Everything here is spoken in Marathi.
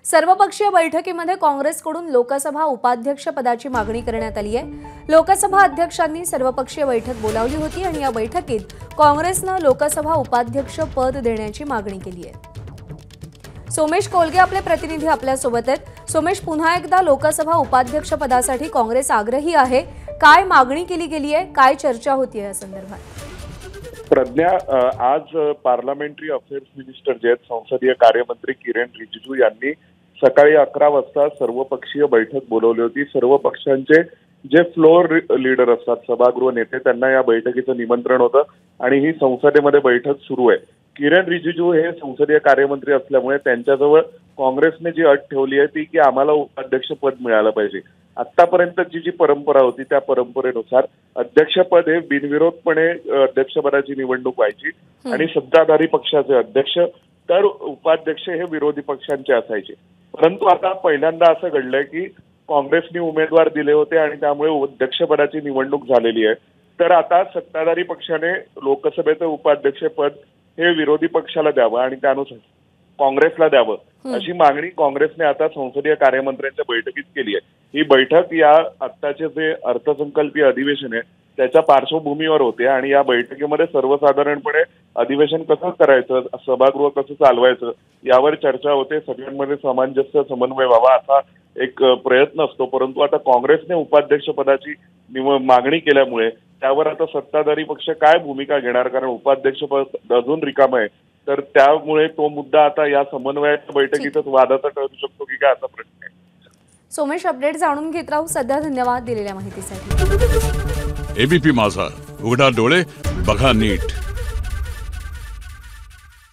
सर्वपक्षीय बैठकीमध्ये काँग्रेसकडून लोकसभा उपाध्यक्ष पदाची मागणी करण्यात आली आहे। लोकसभा अध्यक्षांनी सर्वपक्षीय बैठक बोलावली होती आणि या बैठकीत काँग्रेसने लोकसभा उपाध्यक्ष पद देण्याची मागणी केली आहे। सोमेश कोलगे आपले प्रतिनिधी आपल्या सोबत आहेत। सोमेश, पुन्हा एकदा लोकसभा उपाध्यक्ष पदासाठी काँग्रेस आग्रही आहे। काय मागणी केली गेली आहे, काय चर्चा होती या संदर्भात? प्रज्ञा, आज पार्लमेंटरी अफेअर्स मिनिस्टर जे आहेत संसदीय कार्यमंत्री किरण रिजिजू यांनी सकाळी 11 वाजता सर्वपक्षीय बैठक बोलवली होती। सर्व पक्षांचे जे फ्लोअर लीडर असतात, सभागृह नेते, त्यांना या बैठकीचं निमंत्रण होतं आणि ही संसदेमध्ये बैठक सुरू आहे। किरण रिजिजू हे संसदीय कार्यमंत्री असल्यामुळे त्यांच्याजवळ काँग्रेसने जी अट ठेवली आहे ती की आम्हाला उपाध्यक्षपद मिळालं पाहिजे। आतापर्यंतची जी परंपरा होती त्या परंपरेनुसार अध्यक्षपद हे बिनविरोधपणे अध्यक्षपदाची निवडणूक व्हायची आणि सत्ताधारी पक्षाचे अध्यक्ष तर उपाध्यक्ष हे विरोधी पक्षांचे असायचे। परंतु आता पहिल्यांदा असं घडलंय की काँग्रेसने उमेदवार दिले होते आणि त्यामुळे अध्यक्षपदाची निवडणूक झालेली आहे। तर आता सत्ताधारी पक्षाने लोकसभेचं उपाध्यक्षपद हे विरोधी पक्षाला द्यावं आणि त्यानुसार काँग्रेसला द्यावं अशी मागणी काँग्रेसने आता संसदीय कार्यमंत्र्यांच्या बैठकीत केली आहे। ही बैठक या आत्ताचे जे अर्थसंकल्पीय अधिवेशन आहे त्याच्या पार्श्वभूमीवर होते आणि या बैठकीमध्ये सर्वसाधारणपणे अधिवेशन कसं करायचं, सभागृह कसं चालवायचं यावर चर्चा होते। सगळ्यांमध्ये सामंजस्य समन्वय व्हावा असा एक प्रयत्न असतो। परंतु आता काँग्रेसने उपाध्यक्षपदाची मागणी केल्यामुळे त्यावर आता सत्ताधारी पक्ष काय भूमिका घेणार, कारण उपाध्यक्षपद अजून रिकाम आहे, तर त्यामुळे तो मुद्दा आता या समन्वयाच्या बैठकीतच वादाचा ठरू शकतो की काय असा प्रश्न आहे। सोमेश, अपडेट जाणून घेत राहू। सध्या धन्यवाद दिलेल्या माहितीसाठी। एबीपी माझा, उघडा डोळे बघा नीट।